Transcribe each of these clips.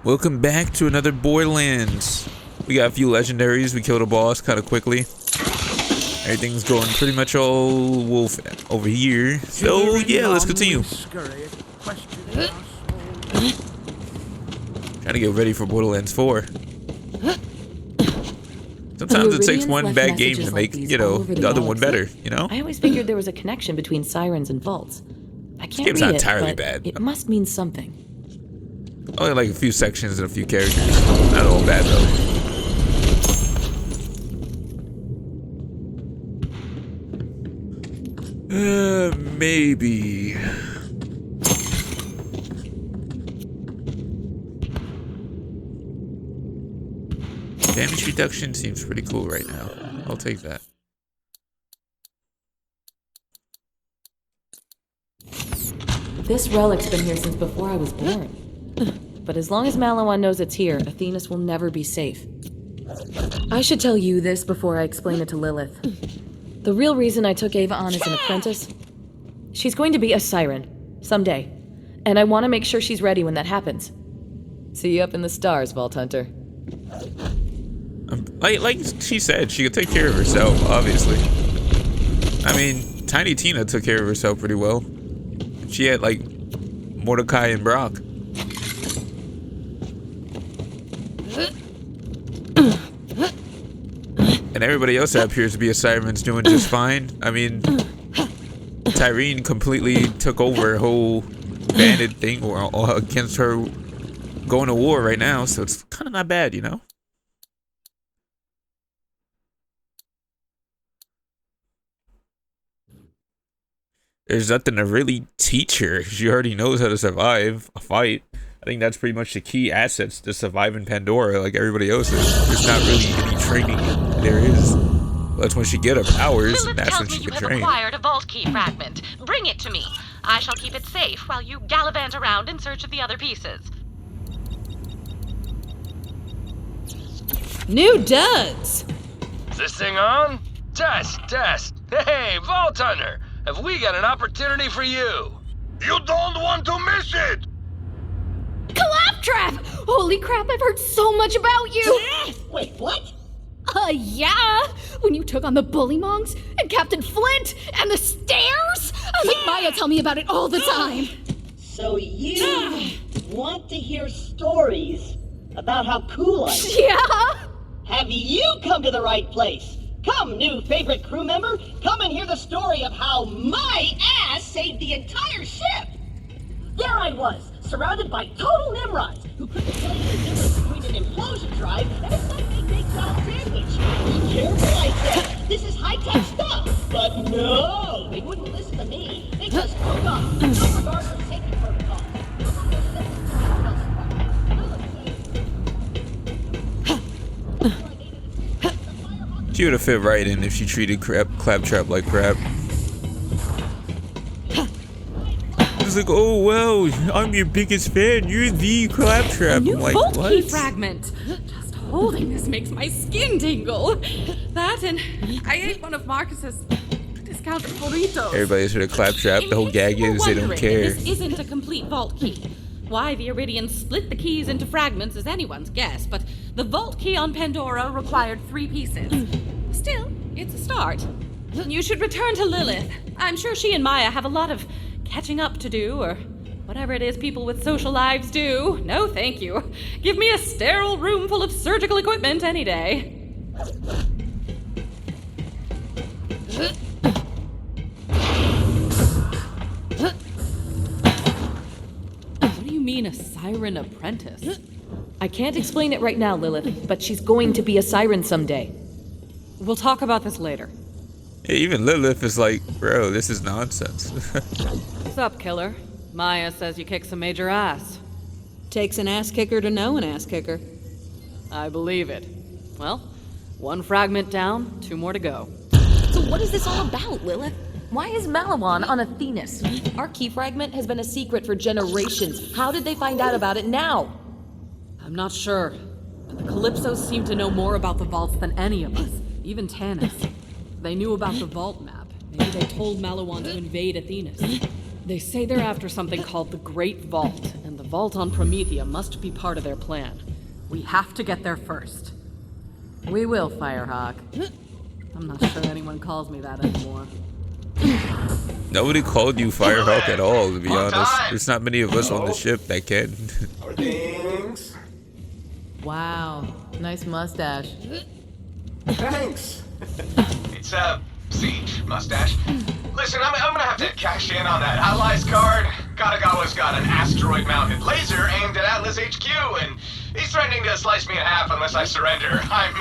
Welcome back to another Borderlands. We got a few legendaries. We killed a boss kind of quickly. Everything's going pretty much all wolf over here. So yeah, let's continue. Trying to get ready for Borderlands 4. Sometimes it takes one bad game to make, you know, the other one better, you know? I always figured there was a connection between sirens and vaults. I can't read it, not entirely but bad. It must mean something. Only like a few sections and a few characters. Not all bad though. Maybe. Damage reduction seems pretty cool right now. I'll take that. This relic's been here since before I was born. But as long as Maliwan knows it's here, Athenas will never be safe. I should tell you this before I explain it to Lilith. The real reason I took Ava on as an apprentice, she's going to be a siren, someday. And I want to make sure she's ready when that happens. See you up in the stars, Vault Hunter. Like she said, she could take care of herself, obviously. I mean, Tiny Tina took care of herself pretty well. She had, like, Mordecai and Brock. And everybody else that appears to be a siren's doing just fine. I mean, Tyreen completely took over a whole bandit thing against her going to war right now, so it's kind of not bad, you know? There's nothing to really teach her. She already knows how to survive a fight. I think that's pretty much the key assets to survive in Pandora, like everybody else is. There's not really any training there is. That's when she get her powers, and that's when she can train. You have acquired a vault key fragment. Bring it to me. I shall keep it safe while you gallivant around in search of the other pieces. New duds! Is this thing on? Test. Hey, Vault Hunter, have we got an opportunity for you? You don't want to miss it! Claptrap! Holy crap, I've heard so much about you! Wait, what? Yeah! When you took on the Bullymongs, and Captain Flint, and the stairs! I make Maya tell me about it all the time! So you want to hear stories about how cool I am? Yeah! Have you come to the right place? Come, new favorite crew member, come and hear the story of how my ass saved the entire ship! There I was, surrounded by total Nimrods, who couldn't tell you the difference between an implosion drive and a Sunday baked salad sandwich. Be careful, I said. This is high-tech stuff. But no, they wouldn't listen to me. They just took off. No regard for safety protocol. She would have fit right in if she treated Claptrap like crap. It's like, oh well, I'm your biggest fan. You're the Claptrap. A new I'm like, vault what? key fragment. Just holding this makes my skin tingle. That and I ate one of Marcus's discount burritos. Everybody's heard of Claptrap. The whole gag is they don't care. This isn't a complete vault key. Why the Iridians split the keys into fragments is anyone's guess, but the vault key on Pandora required 3 pieces. Still, it's a start. You should return to Lilith. I'm sure she and Maya have a lot of catching up to do, or whatever it is people with social lives do. No, thank you. Give me a sterile room full of surgical equipment any day. What do you mean, a siren apprentice? I can't explain it right now, Lilith, but she's going to be a siren someday. We'll talk about this later. Yeah, even Lilith is like, bro, this is nonsense. What's up, killer? Maya says you kick some major ass. Takes an ass kicker to know an ass kicker. I believe it. Well, 1 fragment down, 2 more to go. So what is this all about, Lilith? Why is Maliwan on Athenas? Our key fragment has been a secret for generations. How did they find out about it now? I'm not sure, but the Calypsos seem to know more about the vaults than any of us, even Tanis. They knew about the vault map. Maybe they told Maliwan to invade Athenas. They say they're after something called the Great Vault, and the vault on Promethea must be part of their plan. We have to get there first. We will, Firehawk. I'm not sure anyone calls me that anymore. Nobody called you Firehawk at all, to be honest. There's not many of us on the ship that can. Things. Wow, nice mustache. Thanks. It's a siege mustache. Listen, I'm gonna have to cash in on that Allies card. Katagawa's got an asteroid-mounted laser aimed at Atlas HQ, and he's threatening to slice me in half unless I surrender. I'm,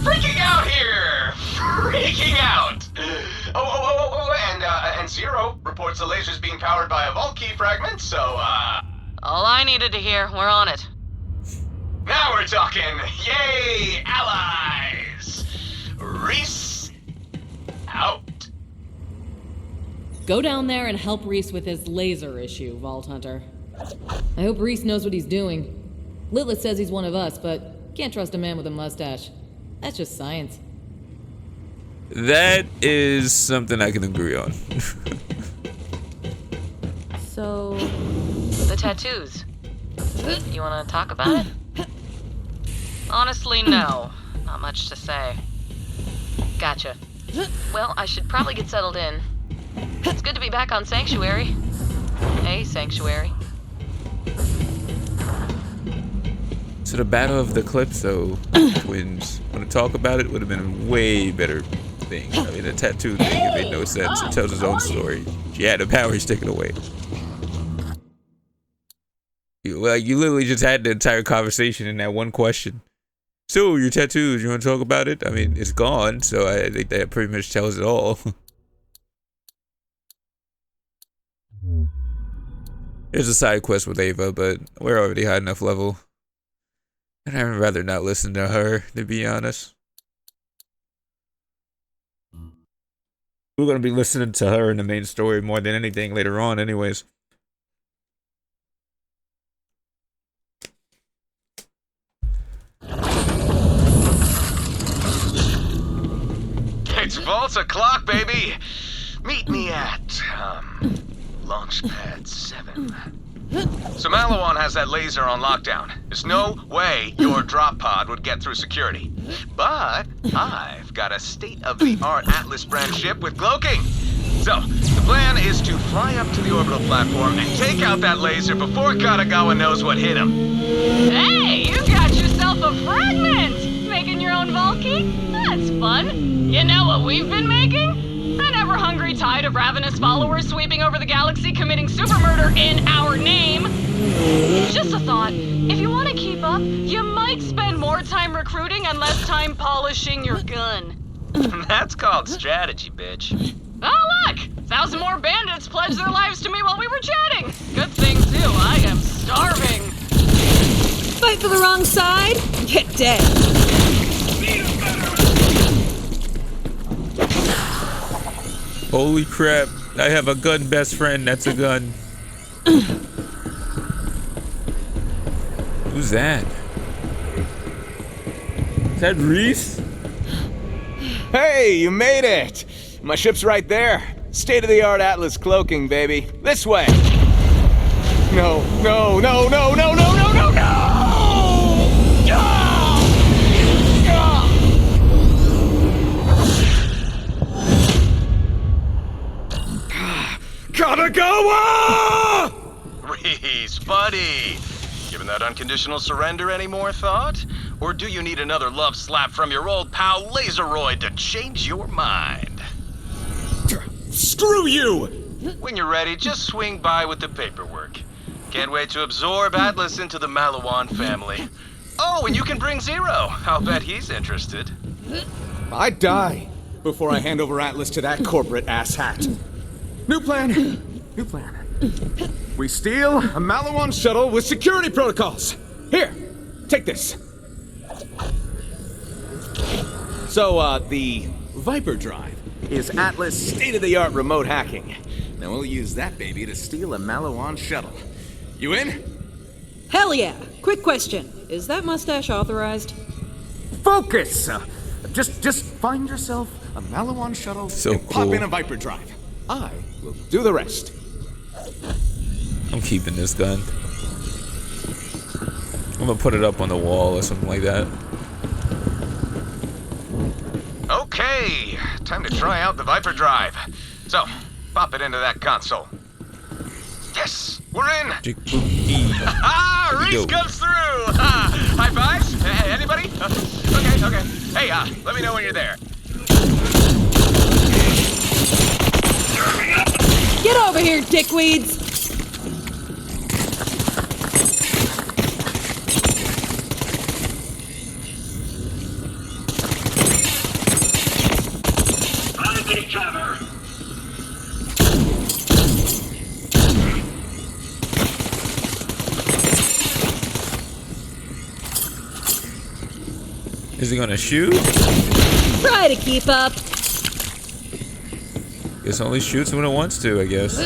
freaking out here! Freaking out! And Zero reports the laser's being powered by a vault key fragment, so, All I needed to hear. We're on it. now we're talking! Yay, Allies! Rhys, out. Go down there and help Rhys with his laser issue, Vault Hunter. I hope Rhys knows what he's doing. Lilith says he's one of us, but can't trust a man with a mustache. That's just science. That is something I can agree on. So... The tattoos. You want to talk about it? Honestly, no. Not much to say. Gotcha. Well, I should probably get settled in. It's good to be back on Sanctuary. A Sanctuary. So the Battle of the Calypso twins. Want to talk about it? Would have been a way better thing. I mean, the tattoo thing, it made no sense. It tells its own story. She had the powers taken away. You literally just had the entire conversation in that one question. So, your tattoos, you want to talk about it? I mean, it's gone, so I think that pretty much tells it all. There's a side quest with Ava, but we're already high enough level. And I'd rather not listen to her, to be honest. We're going to be listening to her in the main story more than anything later on anyways. It's Vault o'clock, baby! Meet me at, Launchpad 7. So Malawan has that laser on lockdown. There's no way your drop pod would get through security. But I've got a state-of-the-art Atlas brand ship with cloaking. So, the plan is to fly up to the orbital platform and take out that laser before Katagawa knows what hit him. Hey, you got yourself a fragment! Making your own vault key? That's fun. You know what we've been making? An ever-hungry tide of ravenous followers sweeping over the galaxy committing super murder in our name. Just a thought. If you want to keep up, you might spend more time recruiting and less time polishing your gun. That's called strategy, bitch. Oh, look! 1,000 more bandits pledged their lives to me while we were chatting. Good thing, too. I am starving. Fight for the wrong side? Get dead. Holy crap. I have a gun best friend. That's a gun. Who's that? Is that Rhys? Hey, you made it! My ship's right there. State-of-the-art Atlas cloaking, baby. This way! No, no, no, no, no, no, no, no, no! Katagawa! Rhys, buddy! Giving that unconditional surrender any more thought? Or do you need another love slap from your old pal Laseroid to change your mind? Screw you! When you're ready, just swing by with the paperwork. Can't wait to absorb Atlas into the Malawan family. Oh, and you can bring Zero. I'll bet he's interested. I'd die before I hand over Atlas to that corporate asshat. New plan. New plan. We steal a Malawan shuttle with security protocols. Here, take this. So, the Viper Drive is Atlas state-of-the-art remote hacking. Now we'll use that baby to steal a Malawan shuttle. You in? Hell yeah. Quick question. Is that mustache authorized? Focus! Just find yourself a Malawan shuttle So and pop cool. in a Viper Drive. I will do the rest. I'm keeping this gun. gonna put it up on the wall or something like that. Okay, time to try out the Viper Drive. So, pop it into that console. Yes, we're in. Ah, Rhys comes through. High fives? Anybody? Okay. Hey, let me know when you're there. Get over here, dickweeds! Cover! Is he gonna shoot? Try to keep up. Guess only shoots when it wants to, I guess.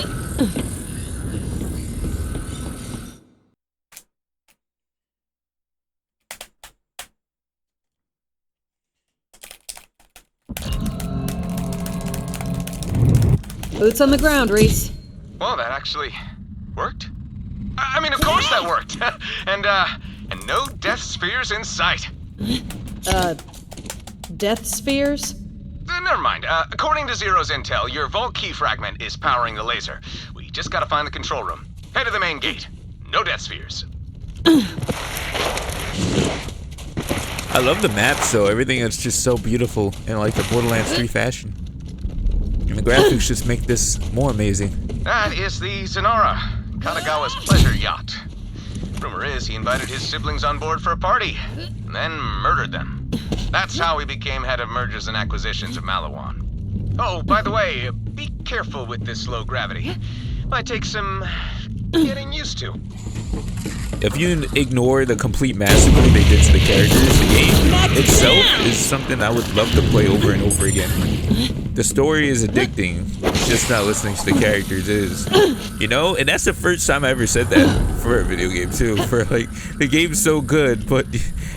Boots on the ground, Rhys. Well, that actually worked. I mean, of course that worked. and no death spheres in sight. Death spheres? Never mind. According to Zero's intel, your vault key fragment is powering the laser. We just gotta find the control room. Head to the main gate. No death spheres. I love the maps though. Everything is just so beautiful in like the Borderlands 3 fashion. And the graphics just make this more amazing. That is the Sonara, Kanagawa's pleasure yacht. Rumor is he invited his siblings on board for a party, and then murdered them. That's how he became head of mergers and acquisitions of Malawan. Oh, by the way, be careful with this low gravity. Might take some getting used to. If you ignore the complete massacre they did to the characters, the game itself is something I would love to play over and over again. The story is addicting, just not listening to the characters is. You know, and that's the first time I ever said that for a video game too. For like, the game's so good, but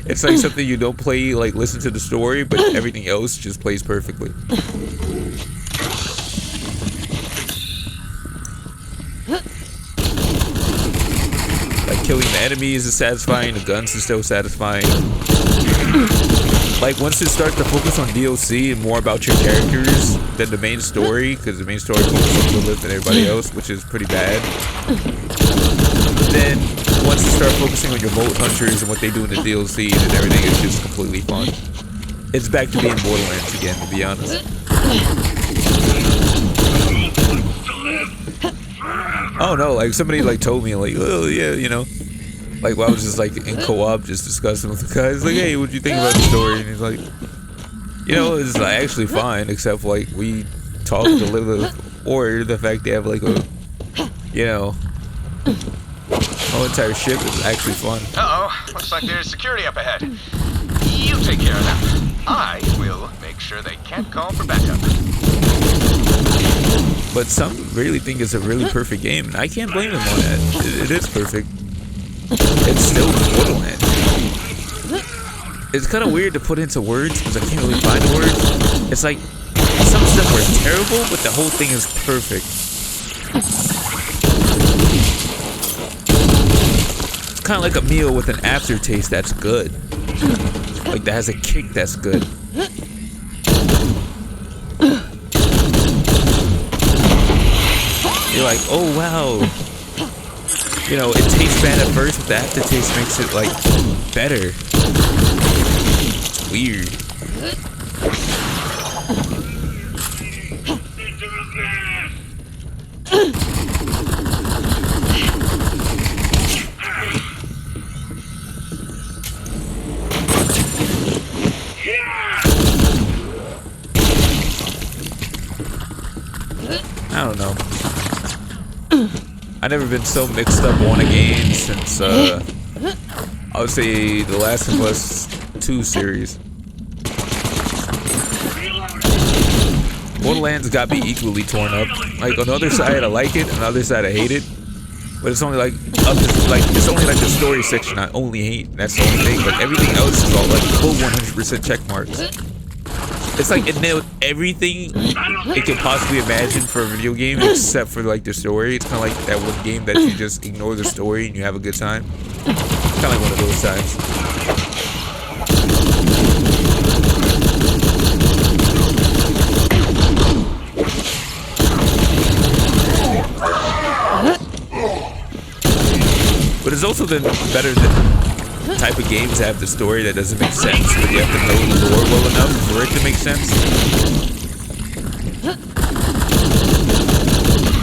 it's like something you don't play, like listen to the story, but everything else just plays perfectly. Like killing the enemies is satisfying, the guns is still satisfying. Like once it starts to focus on DLC and more about your characters than the main story, because the main story focuses on Lilith and everybody else, which is pretty bad. Then once you start focusing on your Vault Hunters and what they do in the DLC, and everything is just completely fun. It's back to being Borderlands again, to be honest. Oh no, like somebody like told me like, oh yeah, you know, like while I was just like in co-op just discussing with the guys, like, hey, what'd you think about the story? And he's like, you know, it's like actually fine, except like we talked a little, or the fact they have like a, you know, whole entire ship is actually fun. Uh-oh, looks like there's security up ahead. You take care of them. I will make sure they can't call for backup. But some really think it's a really perfect game, and I can't blame them on that. It is perfect. It's still Borderlands. It's kind of weird to put into words because I can't really find words. It's like some stuff are terrible, but the whole thing is perfect. It's kind of like a meal with an aftertaste that's good. Like that has a kick that's good. You're like, oh wow. You know, it tastes bad at first, but the aftertaste makes it like better. It's weird. I don't know. I've never been so mixed up on a game since, I would say, The Last of Us 2 series. Borderlands got me equally torn up. Like, on the other side, I like it, on the other side, I hate it. But it's only like, it's only like the story section I only hate. That's the only thing, but everything else is all like full 100% check marks. It's like it nailed everything it could possibly imagine for a video game except for like the story. It's kind of like that one game that you just ignore the story and you have a good time. Kind of like one of those times. But it's also been better than type of games that have the story that doesn't make sense, but you have to know the lore well enough for it to make sense.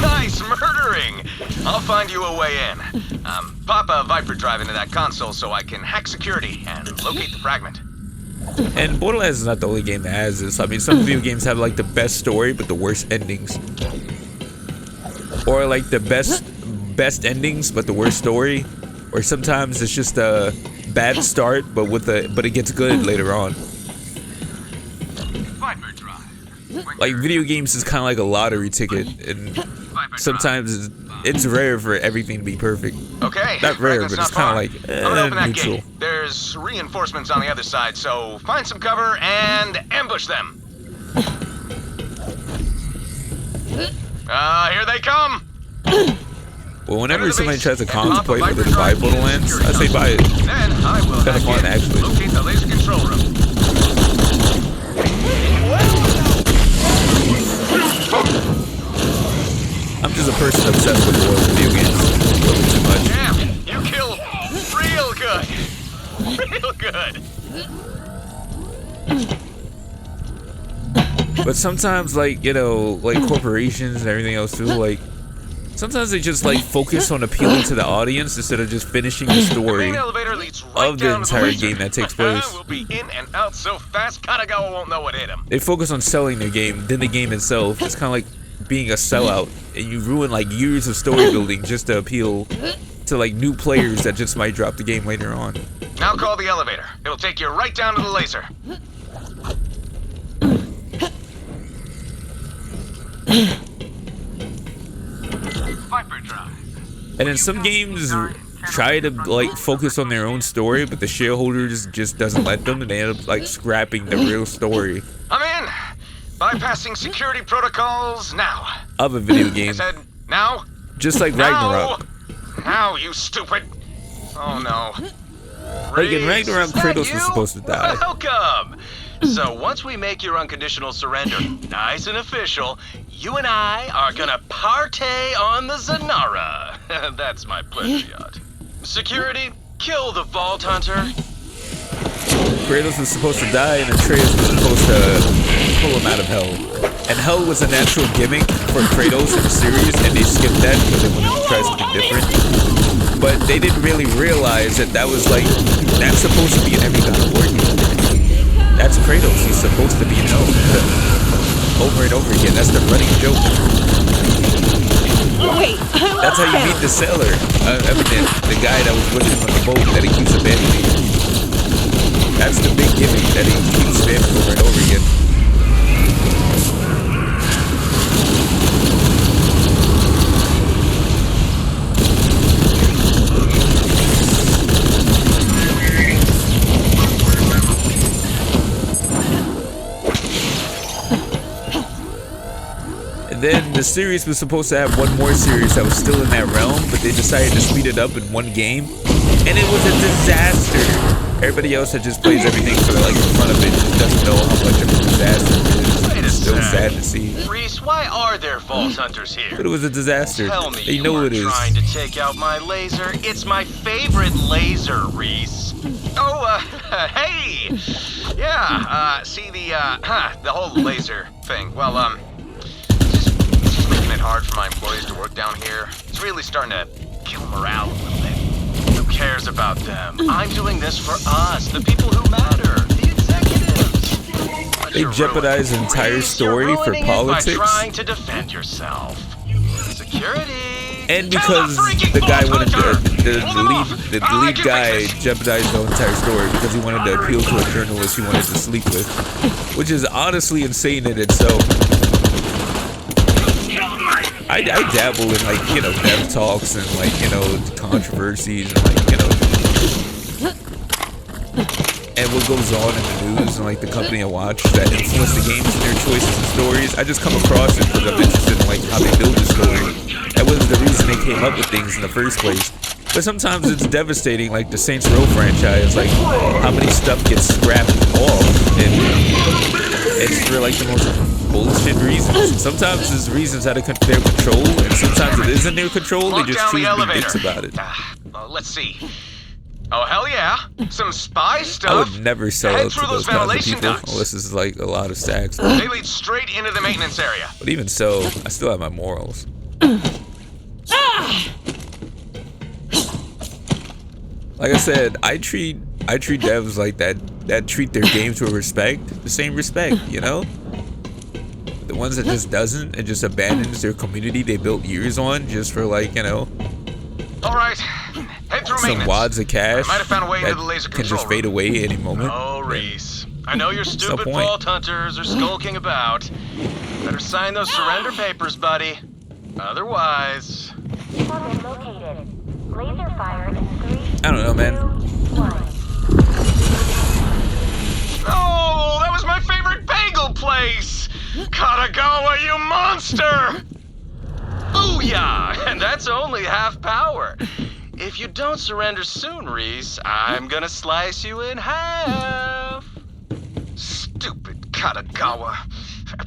Nice murdering! I'll find you a way in. Pop a Viper drive into that console so I can hack security and locate the fragment. And Borderlands is not the only game that has this. I mean, some video games have like the best story but the worst endings. Or like the best endings but the worst story. Or sometimes it's just a bad start, but it gets good later on. Like video games is kind of like a lottery ticket, and sometimes it's rare for everything to be perfect. Okay. Not rare, but it's kind of like neutral. There's reinforcements on the other side, so find some cover and ambush them. Here they come. Well, whenever somebody tries to contemplate whether to buy Borderlands, I say buy it. Then I will it's kind of fun, actually. Locate the laser control room. I'm just a person obsessed with war video games. Love it too much. Damn, you killed real good. But sometimes, like, you know, like corporations and everything else too, like, sometimes they just like focus on appealing to the audience instead of just finishing the story of the entire game that takes place. We'll be in and out so fast, Katagawa won't know what hit him. They focus on selling their game, then the game itself. It's kind of like being a sellout, and you ruin like years of story building just to appeal to like new players that just might drop the game later on. Now call the elevator. It'll take you right down to the laser. And then some games try to like focus on their own story, but the shareholders just doesn't let them, and they end up like scrapping the real story. I'm in. Bypassing security protocols now. Of a video game. I said now. Just like Ragnarok. Now, you stupid. Oh no. Like in Ragnarok, Kratos was supposed to die. Welcome. So once we make your unconditional surrender nice and official, you and I are gonna partay on the Zanara. That's my pleasure yacht. Security, kill the Vault Hunter. Kratos was supposed to die, and Atreus was supposed to pull him out of hell. And hell was a natural gimmick for Kratos in the series, and they skipped that because they wanted to try something different. But they didn't really realize that that was like, that's supposed to be in every God of War game. That's Kratos, he's supposed to be in hell. Over and over again, that's the running joke. Wait, that's how you meet the sailor. I mean, the guy that was with him on the boat that he keeps abandoning. That's the big gimmick that he keeps spamming over and over again. Then the series was supposed to have one more series that was still in that realm, but they decided to speed it up in one game, and it was a disaster. Everybody else that just plays everything for like the fun of it just doesn't know how much of a disaster it is. It's still sad to see. Rhys, why are there Vault Hunters here? But it was a disaster. Tell me they know it is. Trying to take out my laser. It's my favorite laser, Rhys. Oh, hey. Yeah. See the whole laser thing. Well, making it hard for my employees to work down here. It's really starting to kill morale a little bit. Who cares about them? I'm doing this for us, the people who matter, the executives. They jeopardize the entire story for politics. By trying to defend yourself. Security. And because the guy wanted the lead guy jeopardized the entire story because he wanted to appeal to a journalist he wanted to sleep with, which is honestly insane in itself. I dabble in like, you know, dev talks and like, you know, controversies and like, you know. And what goes on in the news and like the company I watch that influence the games and their choices and stories. I just come across it because I'm interested in like how they build the story. That was the reason they came up with things in the first place. But sometimes it's devastating, like the Saints Row franchise, like how many stuff gets scrapped off, and it's for like the most bullshit reasons. Sometimes there's reasons out of their control, and sometimes it is in their control. They just choose to be dicks about it. Let's see. Oh, hell yeah. Some spy stuff. I would never sell Head out to through those those kinds of ventilation people ducts. unless this is like a lot of stacks. They lead straight into the maintenance area. But even so, I still have my morals. Like I said, I treat devs like that treat their games with respect, the same respect, you know? The ones that just doesn't and just abandons their community they built years on just for like, you know, All right, head through some maintenance. wads of cash I might have found a way into that the laser can control just fade room. away any moment. Oh, Rhys. I know your the stupid point? vault hunters are skulking about. Better sign those surrender papers, buddy. Otherwise... Target located. Laser fire in 3, I don't know, man. 2, 1. Oh, that was my favorite bagel place! Katagawa, you monster! Booyah! And that's only half power. If you don't surrender soon, Rhys, I'm gonna slice you in half. Stupid Katagawa.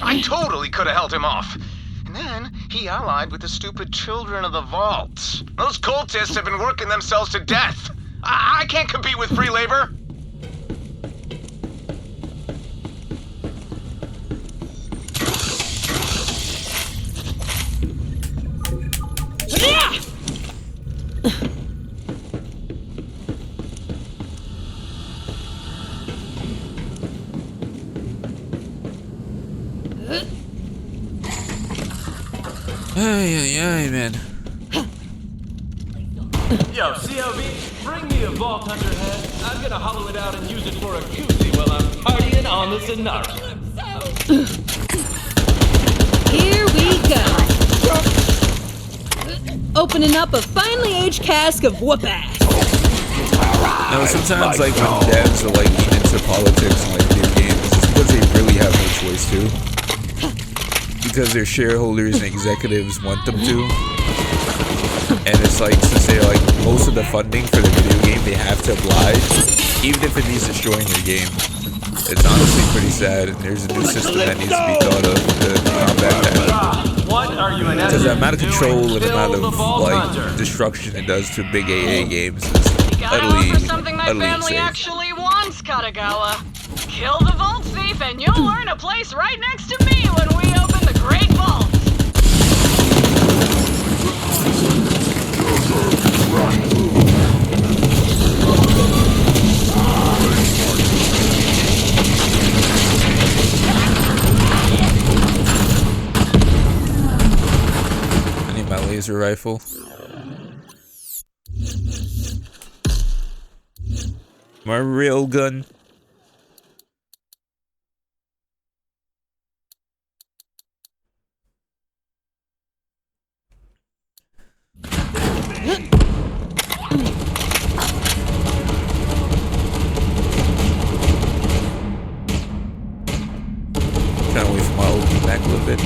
I totally could have held him off. And then he allied with the stupid children of the vault. Those cultists have been working themselves to death. I can't compete with free labor. Ay, man. Yo, CLB, bring me a Vault Hunter head. I'm gonna hollow it out and use it for a koozie while I'm partying on the Sonara. Here we go. Opening up a finely aged cask of whoop-ass. No, sometimes like when devs are like lean into politics and like video games, it's because they really have no choice to. Because their shareholders and executives want them to. And it's like, since they're like, most of the funding for the video game, they have to oblige, even if it means destroying their game. It's honestly pretty sad, and there's a new system that needs to be thought of to combat that. Because the amount of control and the amount of like destruction it does to big AA games is utterly Family insane. actually wants, Katagawa. Kill the vault thief and you'll earn a place right next to me when we open the Great Vault. I need my laser rifle. My real gun. Trying to wait for my open back a little bit.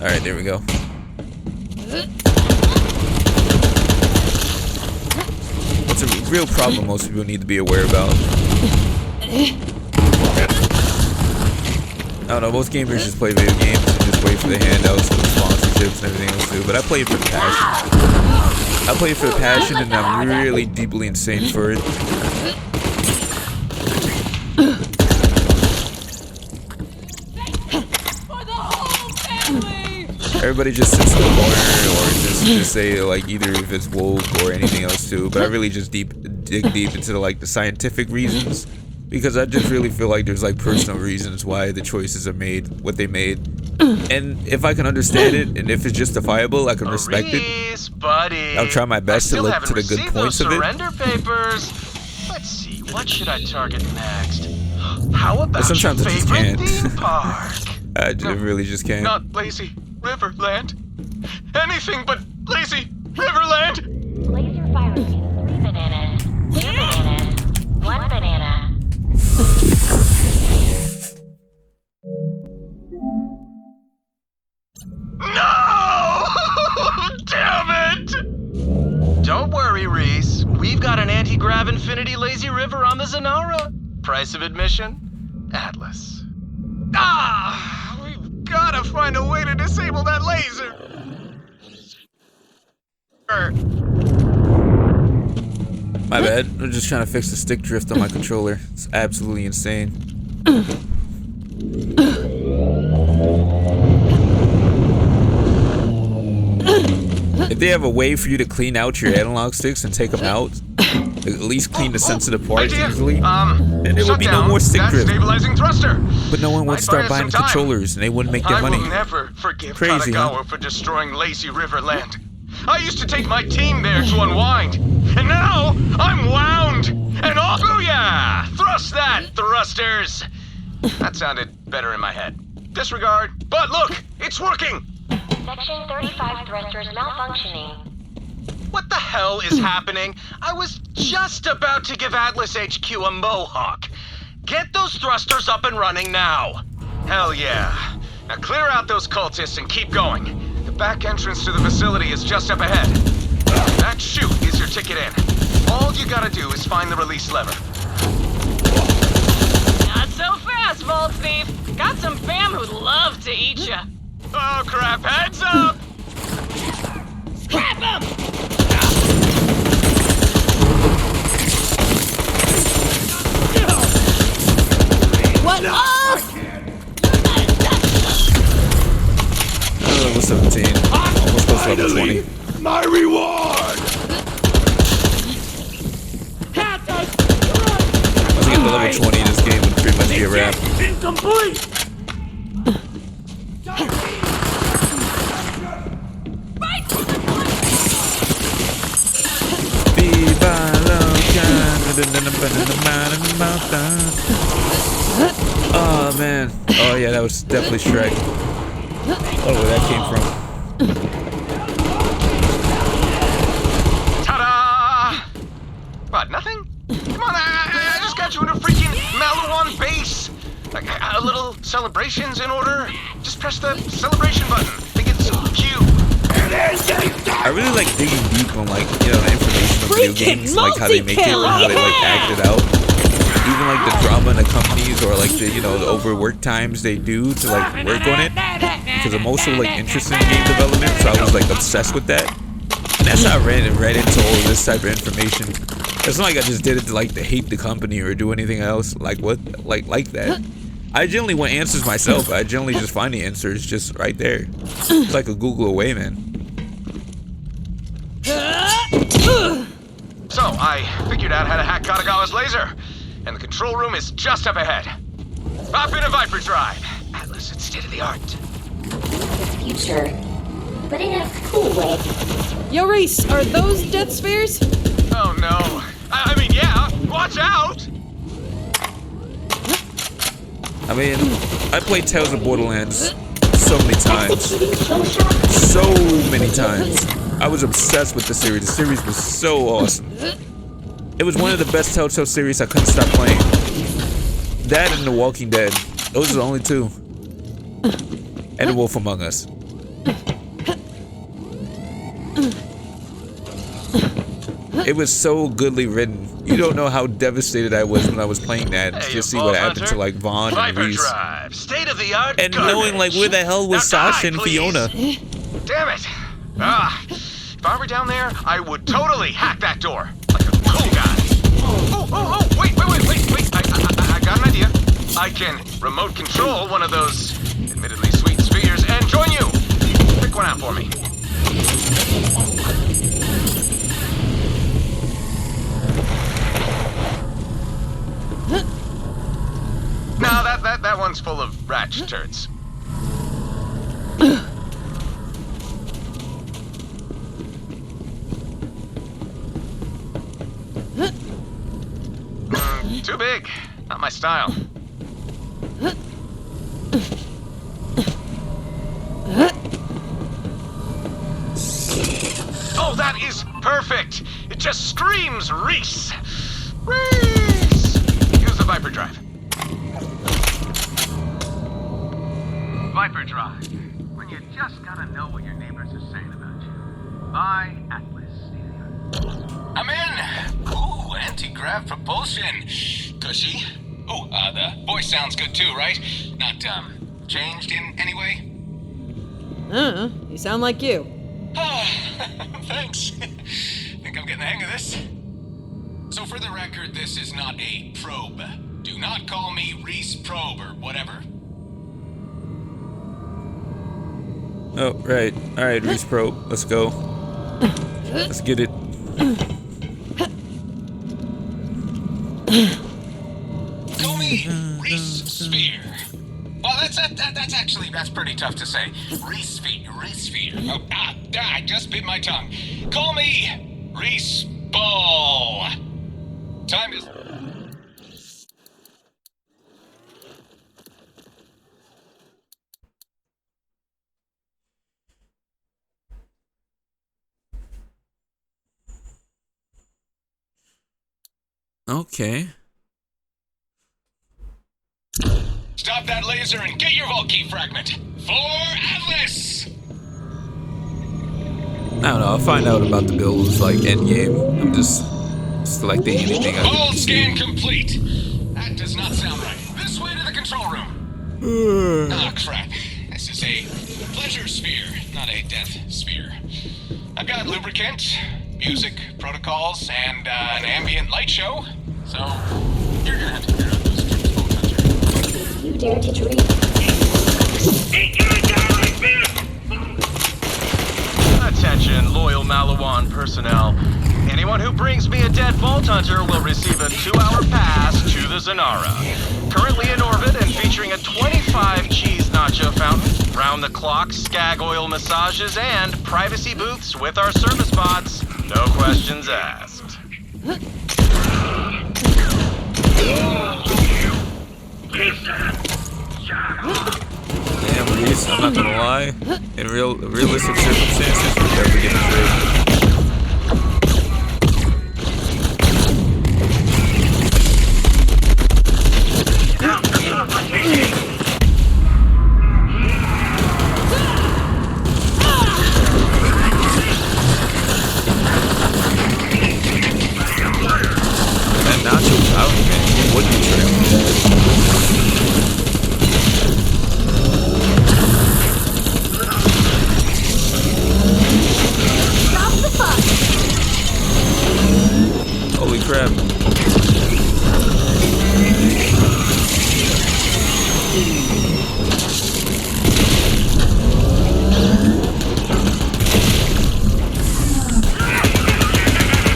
Alright, there we go. It's a real problem most people need to be aware about. I don't know, most gamers just play video games and just wait for the handouts and the sponsorships and everything else too, but I play it for the passion. I play it for the passion and I'm really deeply insane for it. Everybody just sits in the corner or just say like either if it's woke or anything else too, but I really just dig deep into like the scientific reasons, because I just really feel like there's like personal reasons why the choices are made what they made, and if I can understand it and if it's justifiable, I can respect it. Buddy, I'll try my best to look to the good points of it. Surrender papers. Let's see, what should I target next? How about But sometimes your I just favorite can't. theme park? I really just can't. Not lazy Riverland. Anything but lazy Riverland. Laser firing in 3 bananas, 2 bananas, 1 banana. infinity lazy river on the Zanara. Price of admission? Atlas. We've gotta find a way to disable that laser. My bad. I'm just trying to fix the stick drift on my controller. It's absolutely insane. If they have a way for you to clean out your analog sticks and take them out, at least clean the sensitive parts easily, then there would be no more stick drift. Stabilizing thruster. But no one would start buying the controllers, and they wouldn't make their money. I will never forgive Crazy, Katagawa for destroying Lazy River Land. I used to take my team there to unwind, and now I'm wound and off. Booyah! Thrust that, thrusters. That sounded better in my head. Disregard. But look, it's working. Section 35 thrusters malfunctioning. What the hell is happening? I was just about to give Atlas HQ a mohawk. Get those thrusters up and running now. Hell yeah. Now clear out those cultists and keep going. The back entrance to the facility is just up ahead. That chute is your ticket in. All you gotta do is find the release lever. Not so fast, Vault Thief. Got some fam who'd love to eat ya. Oh crap, heads up! Scrap 'em! What up? Level 17. Almost close to level 20. My reward! Once I get to level 20, this game would pretty much be a wrap. Incomplete! Oh man. Oh yeah, that was definitely Shrek. Oh, where that came from. Ta-da! What, nothing? Come on, I just got you in a freaking Malawan base. Like, a little celebrations in order. Just press the celebration button. I think it's so cute. I really like digging deep on, like, you know, the information of video games, like how they make it and how they like act it out. Even like the drama in the companies or like the, you know, the overwork times they do to like work on it. Because I'm also like interested in game development, so I was like obsessed with that. And that's how I read into all of this type of information. It's not like I just did it to like to hate the company or do anything else like like that. I generally want answers myself. I generally just find the answers just right there. It's like a Google away, man. So, I figured out how to hack Katagawa's laser. And the control room is just up ahead. Pop in a Viper drive. Atlas, it's state-of-the-art. Future. But in a cool way. Yo, Rhys, are those death spheres? Oh no. I mean, yeah. Watch out! I mean, I played Tales of Borderlands so many times. So many times. I was obsessed with the series. The series was so awesome. It was one of the best Telltale series I couldn't stop playing. That and The Walking Dead. Those are the only two. And The Wolf Among Us. It was so goodly written. You don't know how devastated I was when I was playing that. Hey, just see what happened to like Vaughn and Rhys. State-of-the-art and knowing like where the hell was Sasha and Fiona. Damn it. If I were down there, I would totally hack that door. Like a cool guy. Oh, wait. I got an idea. I can remote control one of those admittedly sweet spheres and join you. Pick one out for me. No, that one's full of ratchet turds. Too big. Not my style. Oh, that is perfect. It just screams Rhys. Rhys! Use the Viper drive. Viper drive. When you just gotta know what your neighbors are saying about you. By Atlas. I'm in. Ooh, and anti-grav propulsion. Cushy. Oh, the voice sounds good too, right? Not, changed in any way? You sound like you. Thanks. Think I'm getting the hang of this. So for the record, this is not a probe. Do not call me Rhys Probe or whatever. Oh, right. Alright, Rhys Probe. Let's go. Let's get it. Call me Rhys Sphere. Well, that's pretty tough to say. Rhys Sphere. Oh, I just bit my tongue. Call me Rhys Ball. Time is... Okay. Stop that laser and get your vault key fragment. For Atlas! I don't know, I'll find out about the builds like endgame. I'm just selecting anything I All can scan see. complete. That does not sound right. This way to the control room. Crap. This is a pleasure sphere, not a death sphere. I've got lubricant, music, protocols, and an ambient light show. So, you're gonna have to figure out those tricks, Vault Hunter. You dare to dream. Attention, loyal Malawan personnel. Anyone who brings me a dead Vault Hunter will receive a 2-hour pass to the Zanara. Currently in orbit and featuring a 25 cheese nacho fountain, round-the-clock skag oil massages, and privacy booths with our service bots. No questions asked. Damn, Rhys, I'm not gonna lie. In realistic circumstances, we're never getting through. That nacho out, man. What you trim? Holy crap.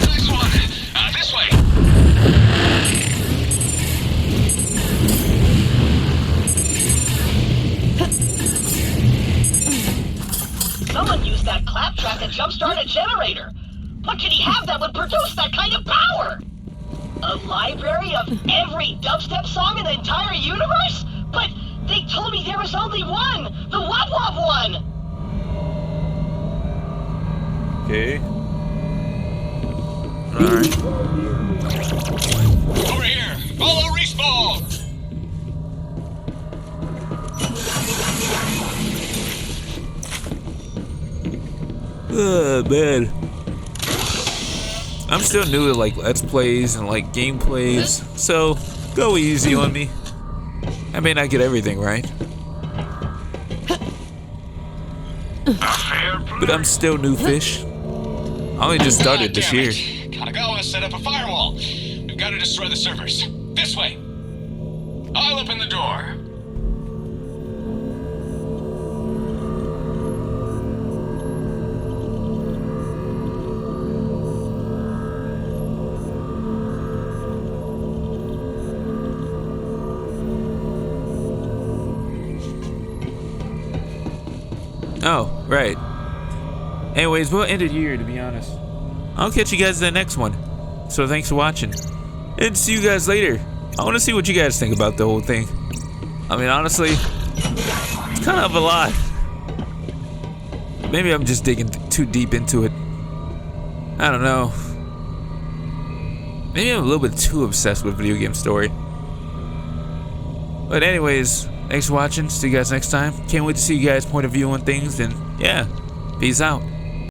Nice one. This way. Someone used that claptrap to jumpstart a generator. What could he have that would produce that kind of power? A library of every dubstep song in the entire universe? But they told me there was only one! The Wop Wop one! Okay. Alright. Over here. Follow Rhys Ball. Man. I'm still new to like Let's Plays and like gameplays, so go easy on me. I may not get everything right, but I'm still new fish. I only just started this year. Gotta go and set up a firewall. We've got to destroy the servers. This way. I'll open the door. Oh, right. Anyways, we'll end it here, to be honest. I'll catch you guys in the next one. So thanks for watching. And see you guys later. I want to see what you guys think about the whole thing. I mean, honestly, it's kind of a lot. Maybe I'm just digging too deep into it. I don't know. Maybe I'm a little bit too obsessed with video game story. But anyways, thanks for watching. See you guys next time. Can't wait to see you guys' point of view on things. And yeah, peace out.